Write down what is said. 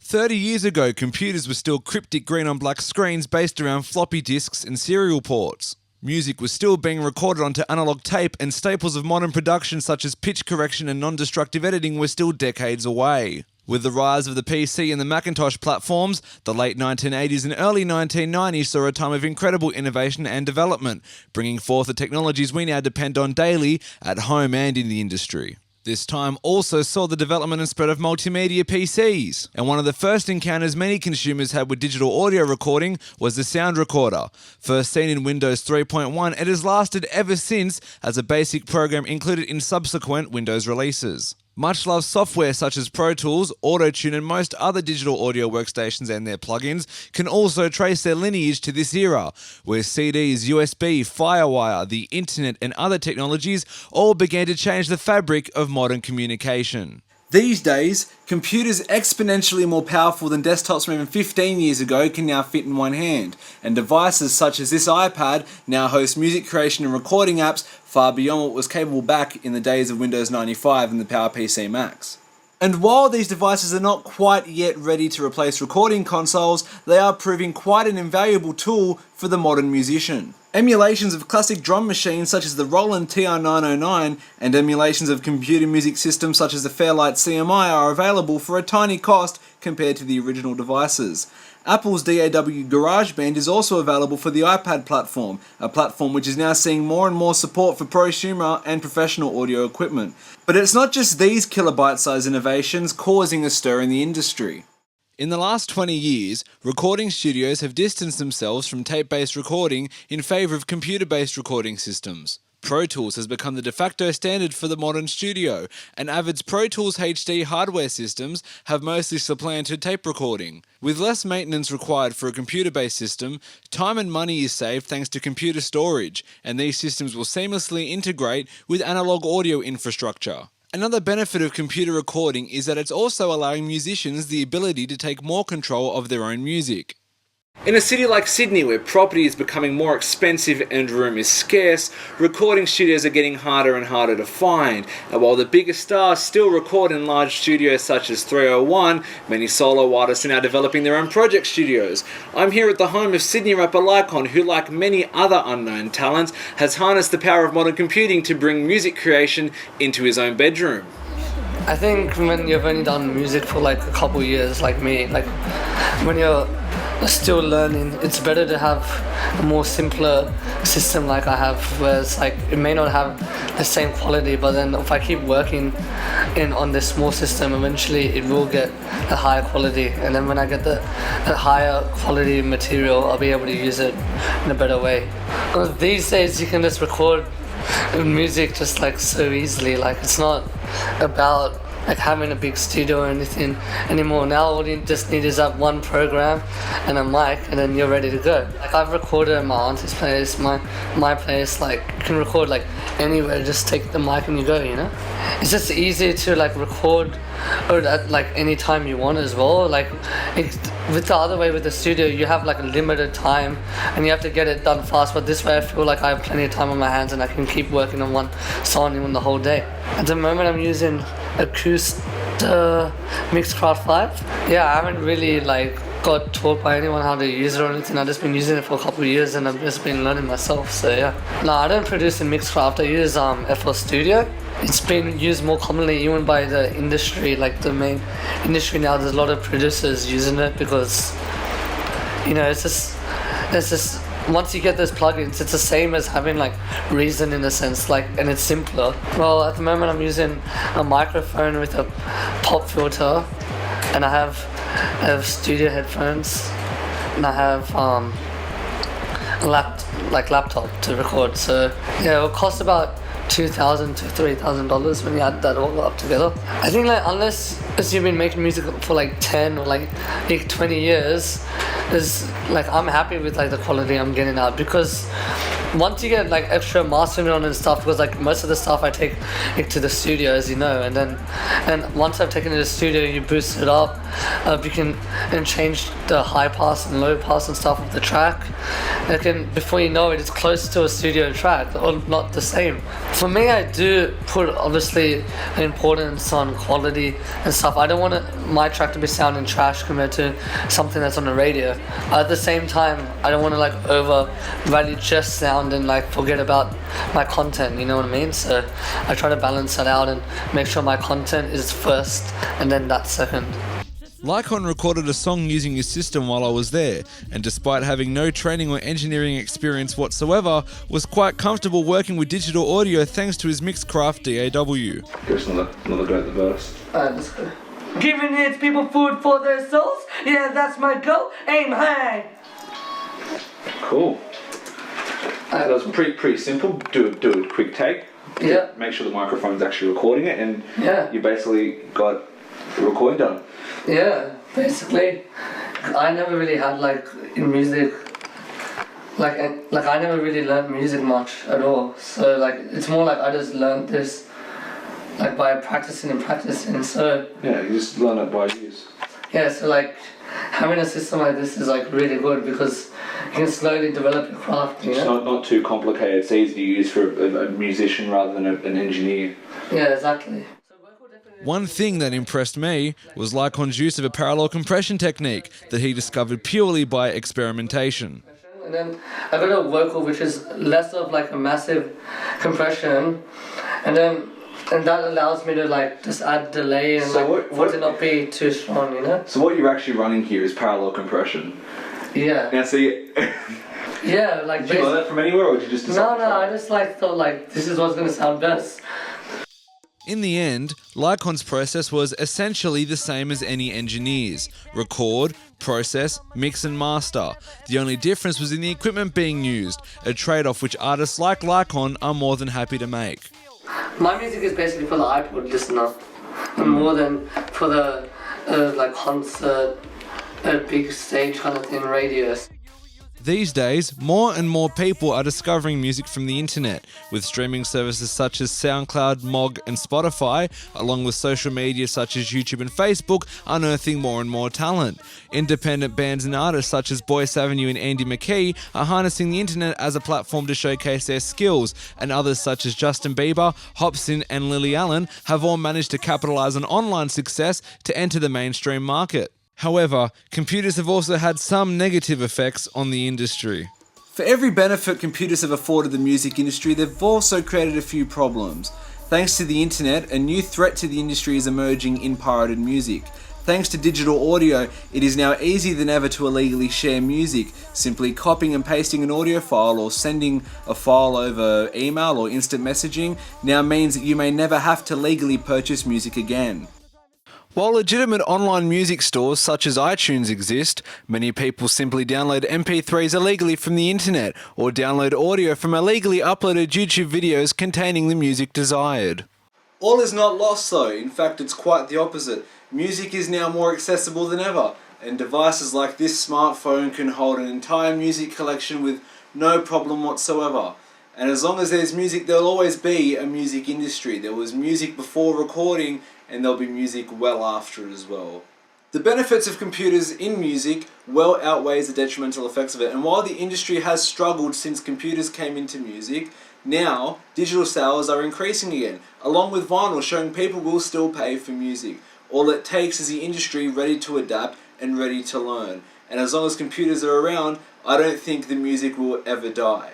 30 years ago, computers were still cryptic green on black screens based around floppy disks and serial ports. Music was still being recorded onto analog tape, and staples of modern production such as pitch correction and non-destructive editing were still decades away. With the rise of the PC and the Macintosh platforms, the late 1980s and early 1990s saw a time of incredible innovation and development, bringing forth the technologies we now depend on daily, at home and in the industry. This time also saw the development and spread of multimedia PCs, and one of the first encounters many consumers had with digital audio recording was the sound recorder. First seen in Windows 3.1, it has lasted ever since as a basic program included in subsequent Windows releases. Much loved software such as Pro Tools, Auto-Tune and most other digital audio workstations and their plugins can also trace their lineage to this era, where CDs, USB, Firewire, the internet and other technologies all began to change the fabric of modern communication. These days, computers exponentially more powerful than desktops from even 15 years ago can now fit in one hand, and devices such as this iPad now host music creation and recording apps far beyond what was capable back in the days of Windows 95 and the PowerPC Macs. And while these devices are not quite yet ready to replace recording consoles, they are proving quite an invaluable tool for the modern musician. Emulations of classic drum machines such as the Roland TR-909 and emulations of computer music systems such as the Fairlight CMI are available for a tiny cost compared to the original devices. Apple's DAW GarageBand is also available for the iPad platform, a platform which is now seeing more and more support for prosumer and professional audio equipment. But it's not just these kilobyte-sized innovations causing a stir in the industry. In the last 20 years, recording studios have distanced themselves from tape-based recording in favour of computer-based recording systems. Pro Tools has become the de facto standard for the modern studio, and Avid's Pro Tools HD hardware systems have mostly supplanted tape recording. With less maintenance required for a computer-based system, time and money is saved thanks to computer storage, and these systems will seamlessly integrate with analog audio infrastructure. Another benefit of computer recording is that it's also allowing musicians the ability to take more control of their own music. In a city like Sydney, where property is becoming more expensive and room is scarce, recording studios are getting harder and harder to find. And while the biggest stars still record in large studios such as 301, many solo artists are now developing their own project studios. I'm here at the home of Sydney rapper LiCoN, who, like many other unknown talents, has harnessed the power of modern computing to bring music creation into his own bedroom. I think when you've only done music for like a couple years, like me, like when you're still learning, it's better to have a more simpler system like I have, where it's like it may not have the same quality, but then if I keep working on this small system, eventually it will get a higher quality, and then when I get the higher quality material, I'll be able to use it in a better way. These days you can just record music just like so easily, like it's not about like having a big studio or anything anymore. Now all you just need is that one program and a mic, and then you're ready to go. Like I've recorded at my auntie's place, my place, like you can record like anywhere, just take the mic and you go, you know? It's just easy to like record or at like any time you want as well. Like with the other way with the studio, you have like a limited time and you have to get it done fast, but this way I feel like I have plenty of time on my hands and I can keep working on one song even the whole day. At the moment I'm using Acoustic Mixcraft 5. Yeah, I haven't really like got taught by anyone how to use it or anything. I've just been using it for a couple of years and I've just been learning myself, so yeah. No, I don't produce in Mixcraft, I use FL Studio. It's been used more commonly even by the industry, like the main industry now. There's a lot of producers using it because, you know, it's just once you get those plugins, it's the same as having like Reason in a sense, like, and it's simpler. Well, at the moment I'm using a microphone with a pop filter, and I have studio headphones, and I have a laptop to record. So yeah, it'll cost about $2,000 to $3,000 when you add that all up together. I think like unless you've been making music for like 10 or like 20 years, is like I'm happy with like the quality I'm getting out, because once you get like extra mastering on and stuff, because like most of the stuff I take it to the studio, as you know, and once I've taken it to the studio, you boost it up, you can and change the high pass and low pass and stuff of the track. Before you know it, it's close to a studio track, or not the same. For me, I do put obviously importance on quality and stuff. I don't want my track to be sounding trash compared to something that's on the radio. At the same time, I don't want to like overvalue just sound and like forget about my content, you know what I mean? So I try to balance that out and make sure my content is first and then that's second. LiCoN recorded a song using his system while I was there, and despite having no training or engineering experience whatsoever, was quite comfortable working with digital audio thanks to his Mixcraft DAW. Give us another go at the verse. Alright, let's go. Giving its people food for their souls, yeah, that's my goal, aim high. Cool. That was pretty simple. Do a quick take. Yeah. Make sure the microphone's actually recording it, and Yeah. you basically got the recording done. Yeah, basically, I never really had like in music, like I never really learned music much at all. So like it's more like I just learned this like by practicing and practicing. So Yeah, you just learn it by use. yeah, so like having a system like this is like really good because you can slowly develop your craft. You It's know? not too complicated. It's easy to use for a musician rather than an engineer. Yeah, exactly. One thing that impressed me was LiCoN's use of a parallel compression technique that he discovered purely by experimentation. And then I got a vocal which is less of like a massive compression, and that allows me to like just add delay and So like for it to not be too strong, you know? So what you're actually running here is parallel compression. Yeah. Now see, Yeah, like did you learn that from anywhere, or did you just decide? No, I just like thought like this is what's gonna sound best. In the end, LiCoN's process was essentially the same as any engineer's: record, process, mix and master. The only difference was in the equipment being used, a trade-off which artists like LiCoN are more than happy to make. My music is basically for the iPod listener, and more than for the like concert, big stage kind of thing, radios. These days, more and more people are discovering music from the internet, with streaming services such as SoundCloud, Mog and Spotify, along with social media such as YouTube and Facebook, unearthing more and more talent. Independent bands and artists such as Boyce Avenue and Andy McKee are harnessing the internet as a platform to showcase their skills, and others such as Justin Bieber, Hopsin and Lily Allen have all managed to capitalize on online success to enter the mainstream market. However, computers have also had some negative effects on the industry. For every benefit computers have afforded the music industry, they've also created a few problems. Thanks to the internet, a new threat to the industry is emerging in pirated music. Thanks to digital audio, it is now easier than ever to illegally share music. Simply copying and pasting an audio file or sending a file over email or instant messaging now means that you may never have to legally purchase music again. While legitimate online music stores such as iTunes exist, many people simply download MP3s illegally from the internet or download audio from illegally uploaded YouTube videos containing the music desired. All is not lost though, in fact it's quite the opposite. Music is now more accessible than ever, and devices like this smartphone can hold an entire music collection with no problem whatsoever. And as long as there's music, there'll always be a music industry. There was music before recording, and there'll be music well after it as well. The benefits of computers in music well outweighs the detrimental effects of it, and while the industry has struggled since computers came into music, now digital sales are increasing again, along with vinyl showing people will still pay for music. All it takes is the industry ready to adapt and ready to learn. And as long as computers are around, I don't think the music will ever die.